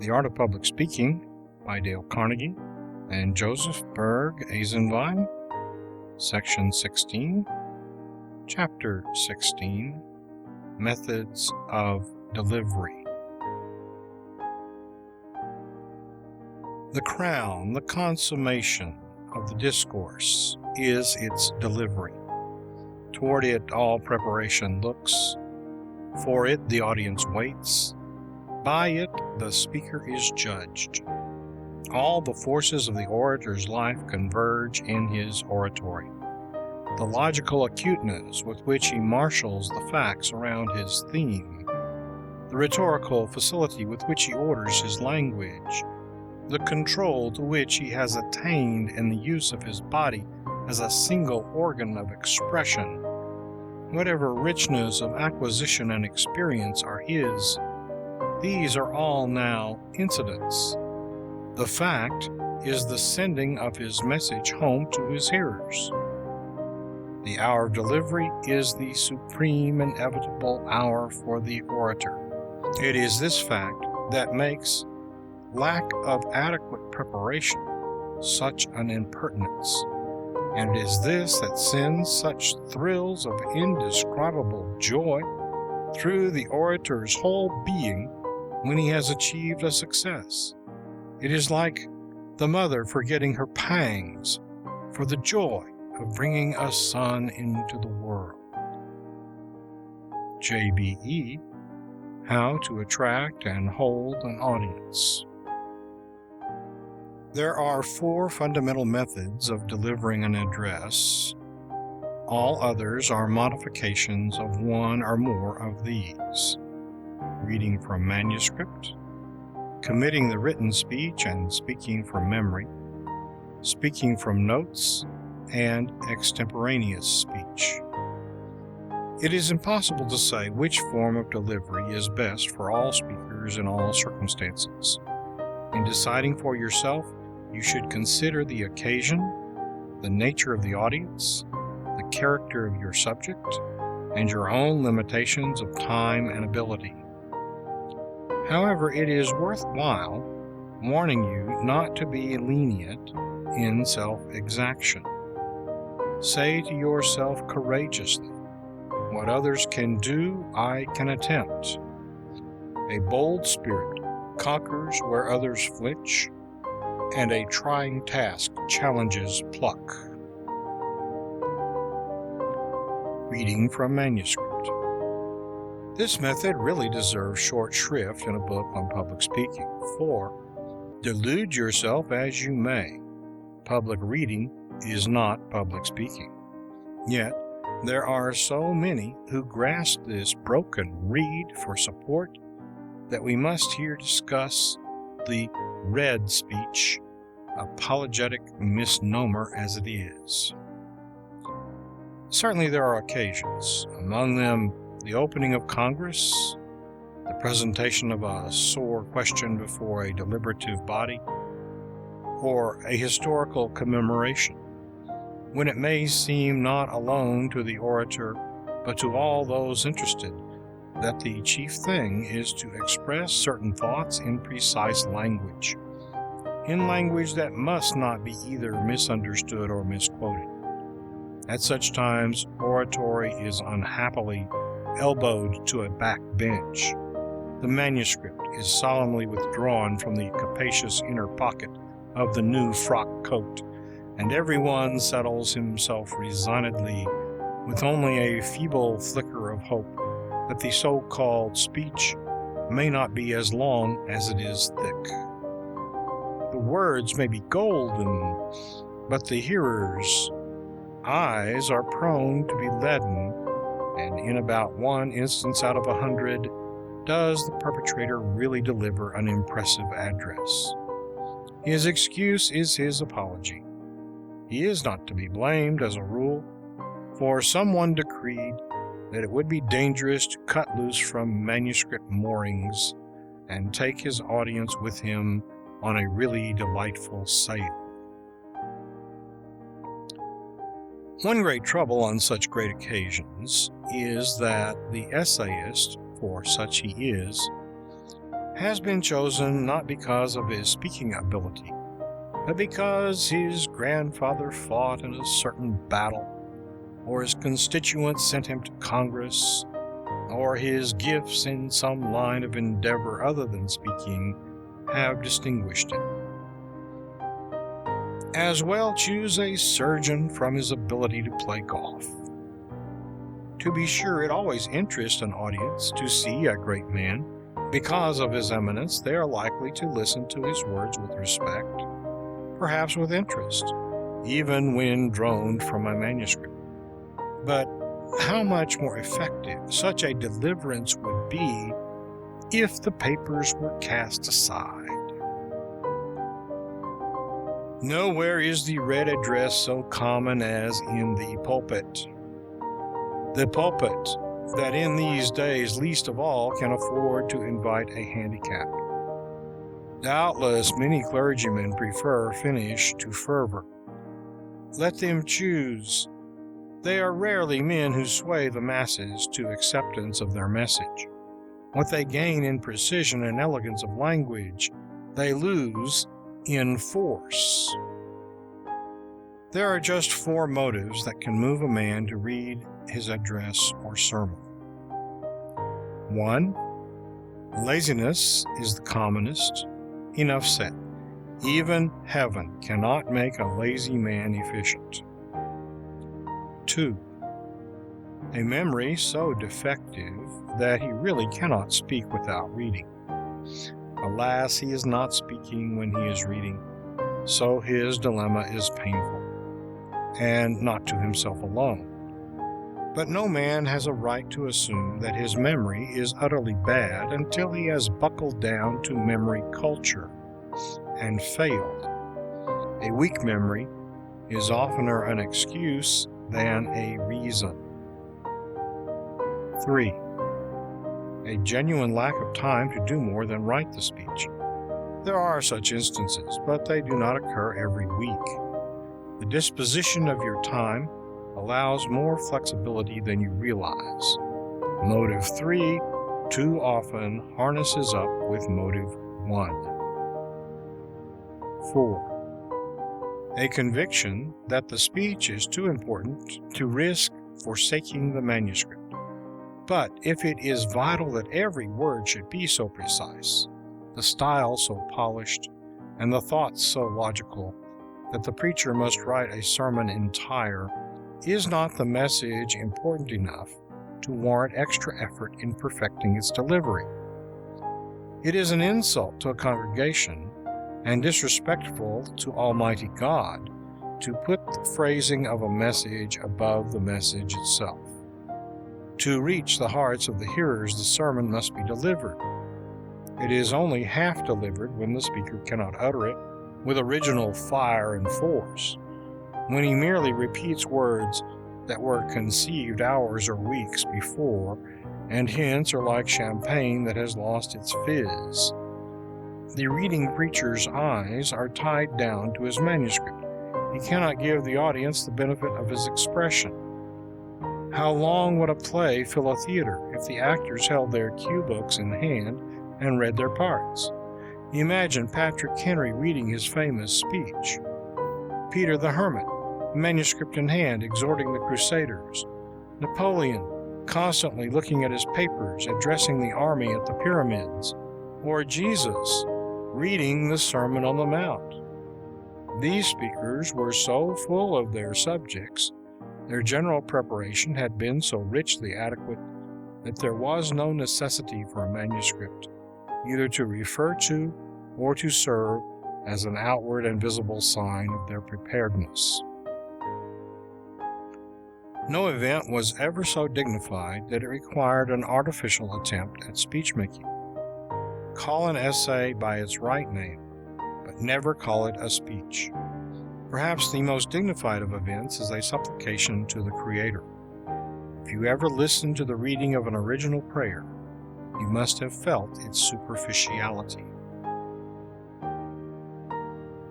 The Art of Public Speaking by Dale Carnegie and Joseph Berg Eisenwein, Section 16, Chapter 16, Methods of Delivery. The crown, the consummation of the discourse is its delivery. Toward it all preparation looks. For it the audience waits. By it the speaker is judged. All the forces of the orator's life converge in his oratory. The logical acuteness with which he marshals the facts around his theme, the rhetorical facility with which he orders his language, the control to which he has attained in the use of his body as a single organ of expression, whatever richness of acquisition and experience are his, these are all now incidents. The fact is the sending of his message home to his hearers. The hour of delivery is the supreme inevitable hour for the orator. It is this fact that makes lack of adequate preparation such an impertinence, and it is this that sends such thrills of indescribable joy through the orator's whole being when he has achieved a success. It is like the mother forgetting her pangs for the joy of bringing a son into the world. JBE, How to Attract and Hold an Audience. There are 4 fundamental methods of delivering an address. All others are modifications of one or more of these: reading from manuscript, committing the written speech and speaking from memory, speaking from notes, and extemporaneous speech. It is impossible to say which form of delivery is best for all speakers in all circumstances. In deciding for yourself, you should consider the occasion, the nature of the audience, the character of your subject, and your own limitations of time and ability. However, it is worthwhile warning you not to be lenient in self-exaction. Say to yourself courageously, "What others can do, I can attempt." A bold spirit conquers where others flinch, and a trying task challenges pluck. Reading from manuscript. This method really deserves short shrift in a book on public speaking, for, delude yourself as you may, public reading is not public speaking. Yet, there are so many who grasp this broken reed for support that we must here discuss the read speech, apologetic misnomer as it is. Certainly there are occasions, among them the opening of Congress, the presentation of a sore question before a deliberative body, or a historical commemoration, when it may seem not alone to the orator, but to all those interested, that the chief thing is to express certain thoughts in precise language, in language that must not be either misunderstood or misquoted. At such times, oratory is unhappily elbowed to a back bench. The manuscript is solemnly withdrawn from the capacious inner pocket of the new frock coat, and everyone settles himself resignedly with only a feeble flicker of hope that the so-called speech may not be as long as it is thick. The words may be golden, but the hearer's eyes are prone to be leaden, and in about 1 instance out of 100 does the perpetrator really deliver an impressive address. His excuse is his apology. He is not to be blamed, as a rule, for someone decreed that it would be dangerous to cut loose from manuscript moorings and take his audience with him on a really delightful sail. One great trouble on such great occasions is that the essayist, for such he is, has been chosen not because of his speaking ability, but because his grandfather fought in a certain battle, or his constituents sent him to Congress, or his gifts in some line of endeavor other than speaking have distinguished him. As well choose a surgeon from his ability to play golf. To be sure, it always interests an audience to see a great man. Because of his eminence, they are likely to listen to his words with respect, perhaps with interest, even when droned from a manuscript. But how much more effective such a deliverance would be if the papers were cast aside. Nowhere is the read address so common as in the pulpit. The pulpit that in these days least of all can afford to invite a handicap. Doubtless many clergymen prefer finish to fervor. Let them choose. They are rarely men who sway the masses to acceptance of their message. What they gain in precision and elegance of language, they lose in force. There are just 4 motives that can move a man to read his address or sermon. 1. Laziness is the commonest. Enough said. Even heaven cannot make a lazy man efficient. 2. A memory so defective that he really cannot speak without reading. Alas, he is not speaking when he is reading, so his dilemma is painful, and not to himself alone. But no man has a right to assume that his memory is utterly bad until he has buckled down to memory culture and failed. A weak memory is oftener an excuse than a reason. 3. A genuine lack of time to do more than write the speech. There are such instances, but they do not occur every week. The disposition of your time allows more flexibility than you realize. Motive 3 too often harnesses up with motive 1. 4. A conviction that the speech is too important to risk forsaking the manuscript. But if it is vital that every word should be so precise, the style so polished, and the thoughts so logical, that the preacher must write a sermon entire, is not the message important enough to warrant extra effort in perfecting its delivery? It is an insult to a congregation and disrespectful to Almighty God to put the phrasing of a message above the message itself. To reach the hearts of the hearers, the sermon must be delivered. It is only half delivered when the speaker cannot utter it with original fire and force, when he merely repeats words that were conceived hours or weeks before, and hence are like champagne that has lost its fizz. The reading preacher's eyes are tied down to his manuscript. He cannot give the audience the benefit of his expression. How long would a play fill a theater if the actors held their cue books in hand and read their parts? Imagine Patrick Henry reading his famous speech. Peter the Hermit, manuscript in hand, exhorting the Crusaders. Napoleon, constantly looking at his papers, addressing the army at the pyramids. Or Jesus, reading the Sermon on the Mount. These speakers were so full of their subjects, their general preparation had been so richly adequate, that there was no necessity for a manuscript, either to refer to or to serve as an outward and visible sign of their preparedness. No event was ever so dignified that it required an artificial attempt at speech-making. Call an essay by its right name, but never call it a speech. Perhaps the most dignified of events is a supplication to the Creator. If you ever listened to the reading of an original prayer, you must have felt its superficiality.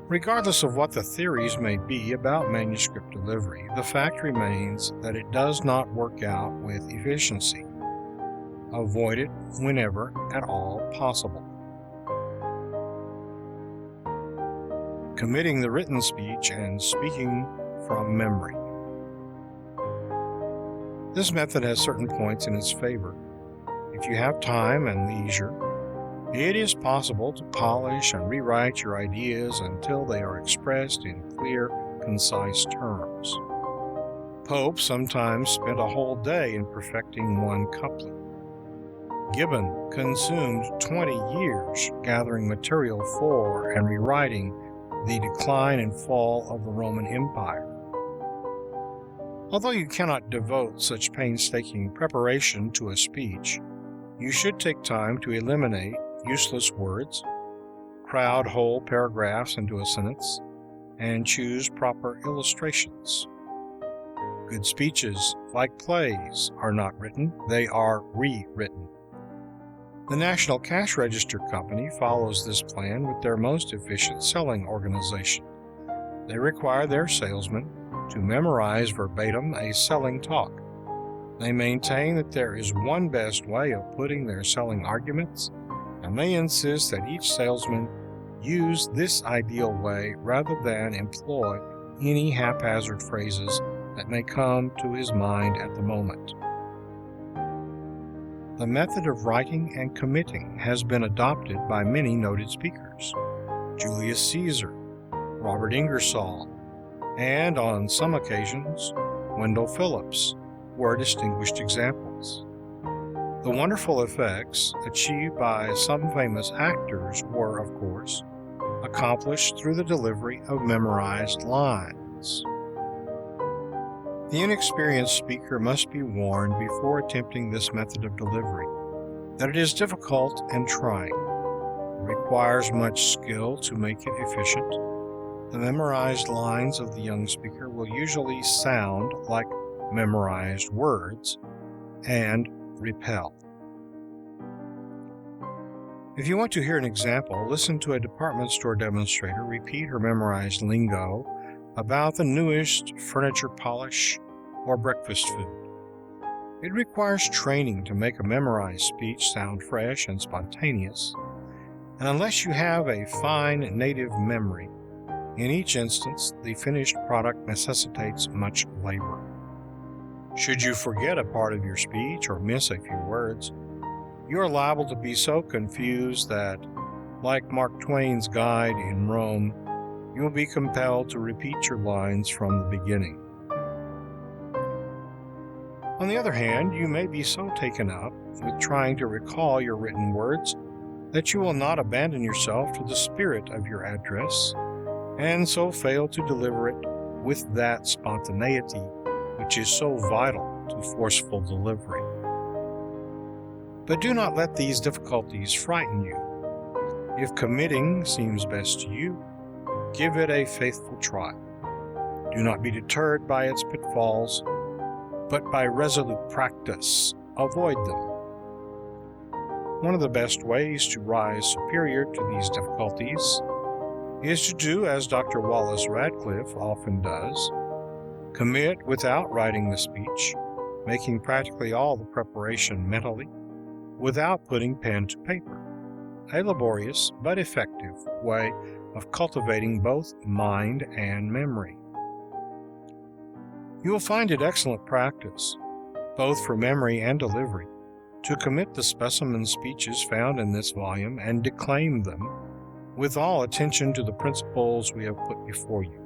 Regardless of what the theories may be about manuscript delivery, the fact remains that it does not work out with efficiency. Avoid it whenever at all possible. committing the written speech, and speaking from memory. This method has certain points in its favor. If you have time and leisure, it is possible to polish and rewrite your ideas until they are expressed in clear, concise terms. Pope sometimes spent a whole day in perfecting one couplet. Gibbon consumed 20 years gathering material for and rewriting the decline and fall of the Roman Empire. Although you cannot devote such painstaking preparation to a speech, you should take time to eliminate useless words, crowd whole paragraphs into a sentence, and choose proper illustrations. Good speeches, like plays, are not written, they are rewritten. The National Cash Register Company follows this plan with their most efficient selling organization. They require their salesmen to memorize verbatim a selling talk. They maintain that there is one best way of putting their selling arguments, and they insist that each salesman use this ideal way rather than employ any haphazard phrases that may come to his mind at the moment. The method of writing and committing has been adopted by many noted speakers. Julius Caesar, Robert Ingersoll, and on some occasions, Wendell Phillips were distinguished examples. The wonderful effects achieved by some famous actors were, of course, accomplished through the delivery of memorized lines. The inexperienced speaker must be warned before attempting this method of delivery that it is difficult and trying. It requires much skill to make it efficient. The memorized lines of the young speaker will usually sound like memorized words and repel. If you want to hear an example, listen to a department store demonstrator repeat her memorized lingo about the newest furniture polish or breakfast food. It requires training to make a memorized speech sound fresh and spontaneous, and unless you have a fine native memory, in each instance, the finished product necessitates much labor. Should you forget a part of your speech or miss a few words, you are liable to be so confused that, like Mark Twain's guide in Rome, you will be compelled to repeat your lines from the beginning. On the other hand, you may be so taken up with trying to recall your written words that you will not abandon yourself to the spirit of your address, and so fail to deliver it with that spontaneity which is so vital to forceful delivery. But do not let these difficulties frighten you. If committing seems best to you, give it a faithful try. Do not be deterred by its pitfalls, but by resolute practice, avoid them. One of the best ways to rise superior to these difficulties is to do as Dr. Wallace Radcliffe often does: commit without writing the speech, making practically all the preparation mentally, without putting pen to paper. A laborious but effective way of cultivating both mind and memory. You will find it excellent practice, both for memory and delivery, to commit the specimen speeches found in this volume and declaim them with all attention to the principles we have put before you.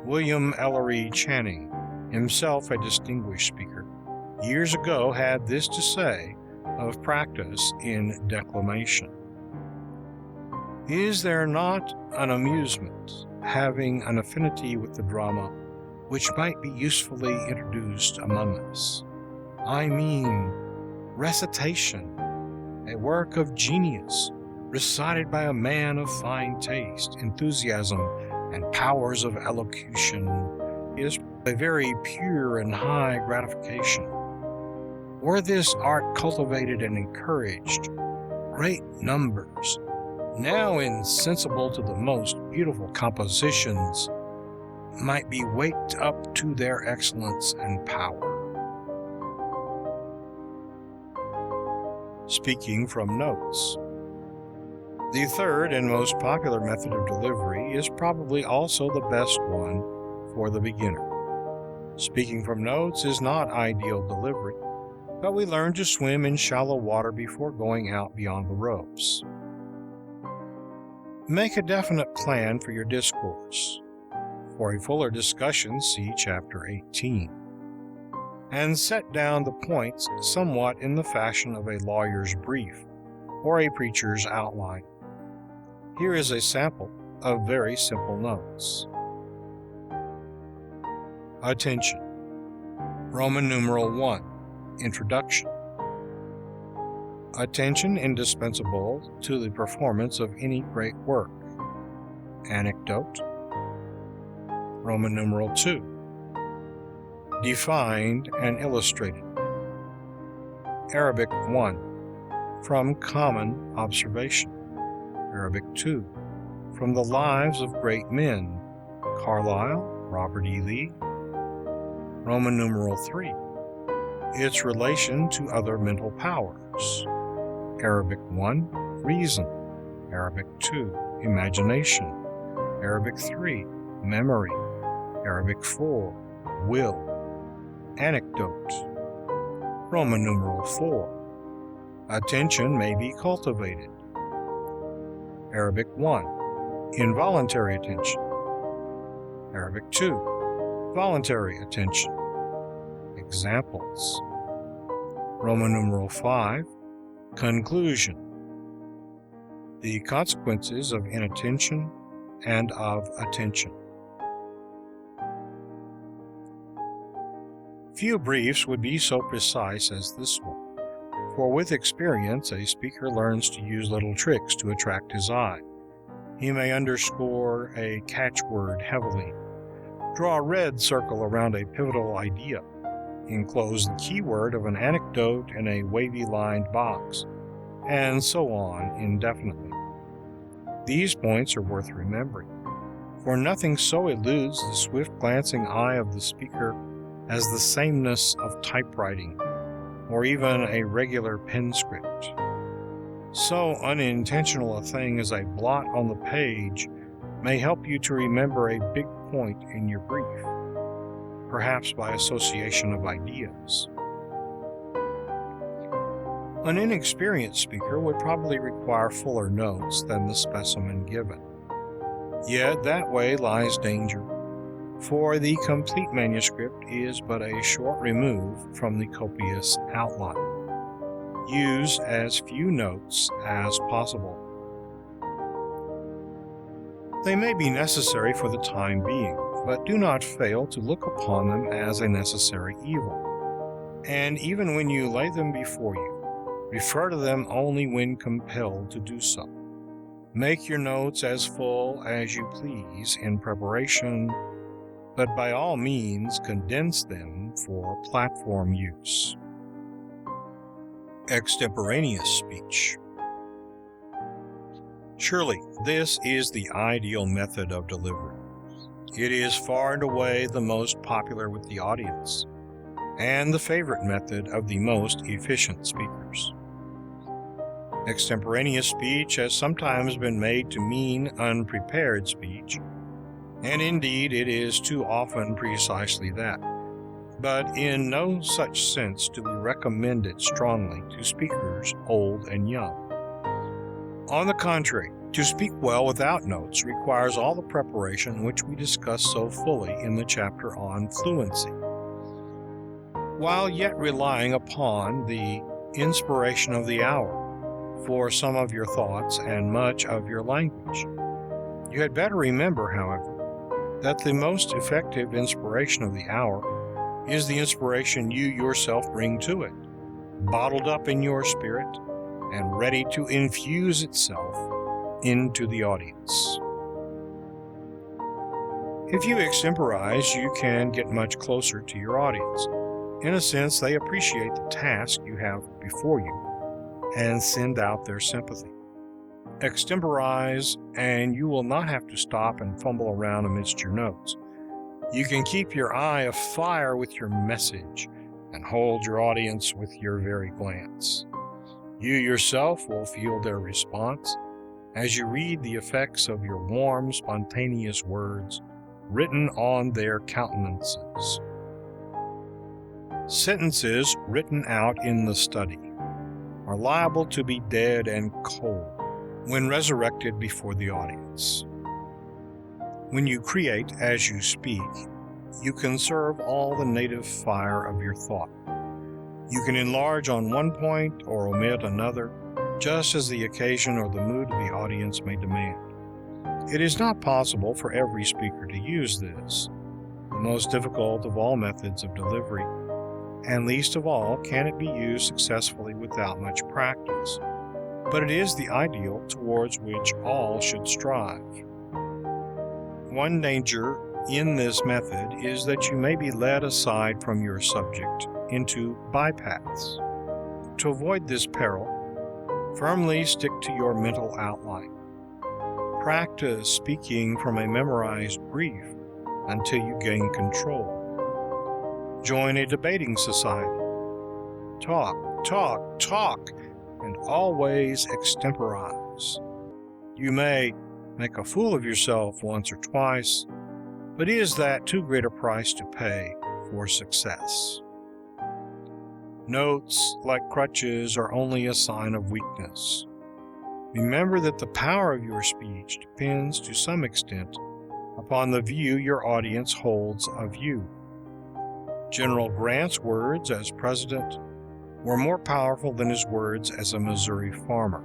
William Ellery Channing, himself a distinguished speaker, years ago had this to say of practice in declamation: "Is there not an amusement, having an affinity with the drama, which might be usefully introduced among us? I mean, recitation, a work of genius, recited by a man of fine taste, enthusiasm, and powers of elocution, is a very pure and high gratification. Were this art cultivated and encouraged, great numbers, now insensible to the most beautiful compositions, might be waked up to their excellence and power." Speaking from notes. The third and most popular method of delivery is probably also the best one for the beginner. Speaking from notes is not ideal delivery, but we learn to swim in shallow water before going out beyond the ropes. Make a definite plan for your discourse. For a fuller discussion, see Chapter 18. And set down the points somewhat in the fashion of a lawyer's brief or a preacher's outline. Here is a sample of very simple notes. Attention. Roman numeral 1. Introduction. Attention indispensable to the performance of any great work. Anecdote. Roman numeral 2. Defined and illustrated. Arabic 1. From common observation. Arabic 2. From the lives of great men. Carlyle, Robert E. Lee. Roman numeral 3. Its relation to other mental powers. Arabic 1. Reason. Arabic 2. Imagination. Arabic 3. Memory. Arabic 4. Will. Anecdote. Roman numeral 4. Attention may be cultivated. Arabic 1. Involuntary attention. Arabic 2. Voluntary attention. Examples. Roman numeral 5. Conclusion. The consequences of inattention and of attention. Few briefs would be so precise as this one, for with experience a speaker learns to use little tricks to attract his eye. He may underscore a catchword heavily, draw a red circle around a pivotal idea, enclose the keyword of an anecdote in a wavy-lined box, and so on indefinitely. These points are worth remembering, for nothing so eludes the swift glancing eye of the speaker as the sameness of typewriting, or even a regular pen script. So unintentional a thing as a blot on the page may help you to remember a big point in your brief, perhaps by association of ideas. An inexperienced speaker would probably require fuller notes than the specimen given. Yet that way lies danger, for the complete manuscript is but a short remove from the copious outline. Use as few notes as possible. They may be necessary for the time being, but do not fail to look upon them as a necessary evil. And even when you lay them before you, refer to them only when compelled to do so. Make your notes as full as you please in preparation, but by all means condense them for platform use. Extemporaneous speech. Surely this is the ideal method of delivery. It is far and away the most popular with the audience, and the favorite method of the most efficient speakers. Extemporaneous speech has sometimes been made to mean unprepared speech, and indeed it is too often precisely that. But in no such sense do we recommend it strongly to speakers old and young. On the contrary, to speak well without notes requires all the preparation which we discussed so fully in the chapter on fluency, while yet relying upon the inspiration of the hour for some of your thoughts and much of your language. You had better remember, however, that the most effective inspiration of the hour is the inspiration you yourself bring to it, bottled up in your spirit and ready to infuse itself into the audience. If you extemporize, you can get much closer to your audience. In a sense, they appreciate the task you have before you and send out their sympathy. Extemporize, and you will not have to stop and fumble around amidst your notes. You can keep your eye afire with your message and hold your audience with your very glance. You yourself will feel their response, as you read the effects of your warm, spontaneous words written on their countenances. Sentences written out in the study are liable to be dead and cold when resurrected before the audience. When you create as you speak, you conserve all the native fire of your thought. You can enlarge on one point or omit another, just as the occasion or the mood of the audience may demand. It is not possible for every speaker to use this, the most difficult of all methods of delivery, and least of all can it be used successfully without much practice. But it is the ideal towards which all should strive. One danger in this method is that you may be led aside from your subject into bypaths. To avoid this peril, firmly stick to your mental outline. Practice speaking from a memorized brief until you gain control. Join a debating society. Talk, talk, talk, and always extemporize. You may make a fool of yourself once or twice, but is that too great a price to pay for success? Notes, like crutches, are only a sign of weakness. Remember that the power of your speech depends to some extent upon the view your audience holds of you. General Grant's words as president were more powerful than his words as a Missouri farmer.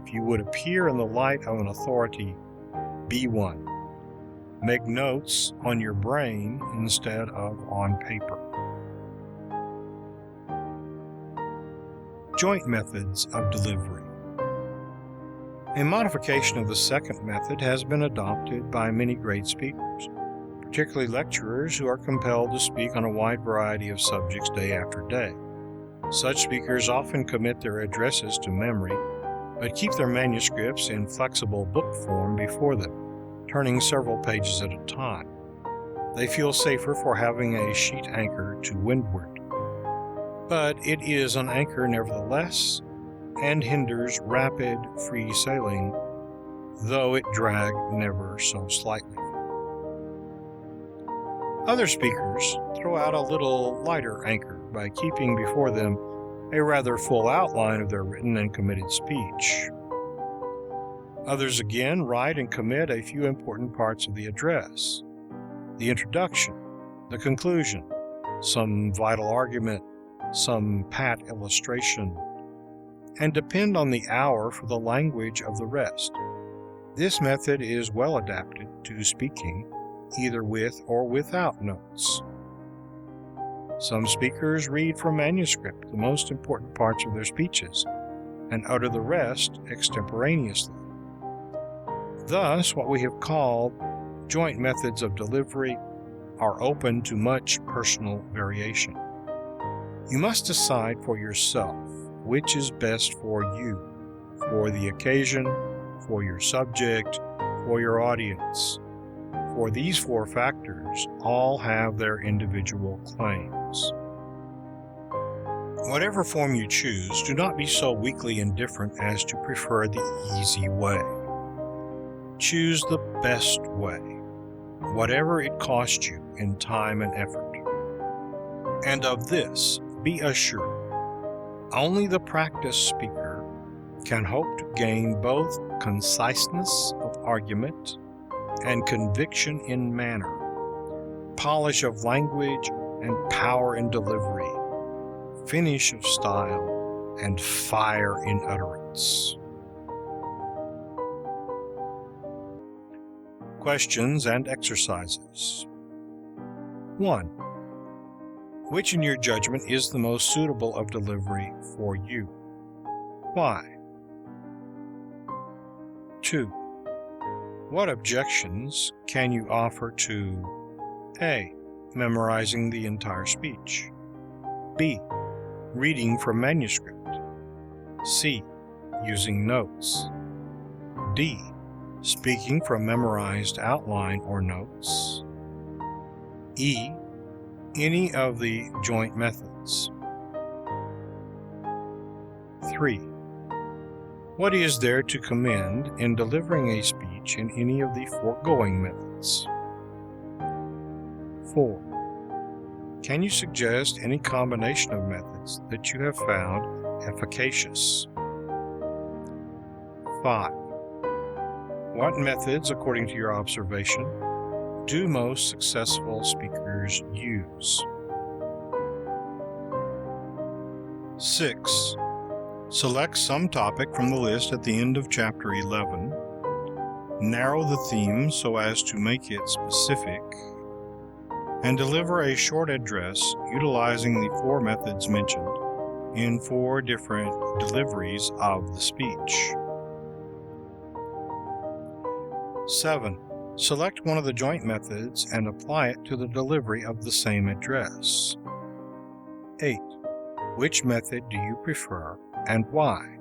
If you would appear in the light of an authority, be one. Make notes on your brain instead of on paper. Joint methods of delivery. A modification of the second method has been adopted by many great speakers, particularly lecturers who are compelled to speak on a wide variety of subjects day after day. Such speakers often commit their addresses to memory, but keep their manuscripts in flexible book form before them, turning several pages at a time. They feel safer for having a sheet anchor to windward. But it is an anchor nevertheless, and hinders rapid, free sailing, though it drag never so slightly. Other speakers throw out a little lighter anchor by keeping before them a rather full outline of their written and committed speech. Others again write and commit a few important parts of the address: the introduction, the conclusion, some vital argument, some pat illustration, and depend on the hour for the language of the rest. This method is well adapted to speaking, either with or without notes. Some speakers read from manuscript the most important parts of their speeches, and utter the rest extemporaneously. Thus, what we have called joint methods of delivery are open to much personal variation. You must decide for yourself which is best for you, for the occasion, for your subject, for your audience. For these four factors all have their individual claims. Whatever form you choose, do not be so weakly indifferent as to prefer the easy way. Choose the best way, whatever it costs you in time and effort. And of this, be assured, only the practiced speaker can hope to gain both conciseness of argument and conviction in manner, polish of language and power in delivery, finish of style and fire in utterance. Questions and exercises. 1. Which in your judgment is the most suitable of delivery for you? Why? 2. What objections can you offer to A. Memorizing the entire speech, B. Reading from manuscript, C. Using notes, D. Speaking from memorized outline or notes, E. Any of the joint methods? 3. What is there to commend in delivering a speech in any of the foregoing methods? 4. Can you suggest any combination of methods that you have found efficacious? 5. What methods, according to your observation, do most successful speakers use? 6. Select some topic from the list at the end of Chapter 11. Narrow the theme so as to make it specific, and deliver a short address utilizing the 4 methods mentioned in 4 different deliveries of the speech. 7. Select one of the joint methods and apply it to the delivery of the same address. 8. Which method do you prefer and why?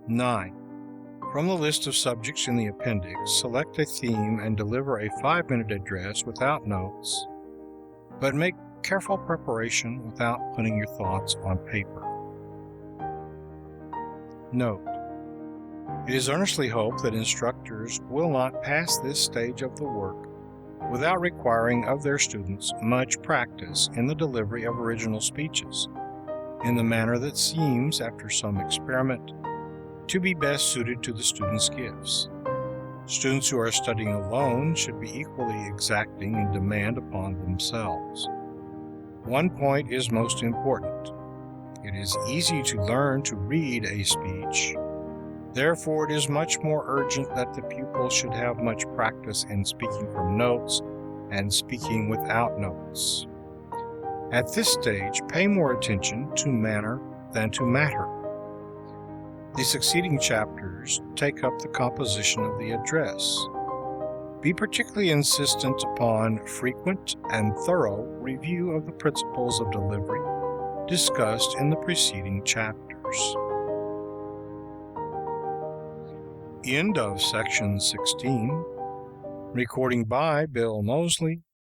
9. From the list of subjects in the appendix, select a theme and deliver a 5-minute address without notes, but make careful preparation without putting your thoughts on paper. Note: it is earnestly hoped that instructors will not pass this stage of the work without requiring of their students much practice in the delivery of original speeches, in the manner that seems, after some experiment, to be best suited to the students' gifts. Students who are studying alone should be equally exacting in demand upon themselves. One point is most important. It is easy to learn to read a speech. Therefore, it is much more urgent that the pupil should have much practice in speaking from notes and speaking without notes. At this stage, pay more attention to manner than to matter. The succeeding chapters take up the composition of the address. Be particularly insistent upon frequent and thorough review of the principles of delivery discussed in the preceding chapters. End of section 16. Recording by Bill Mosley.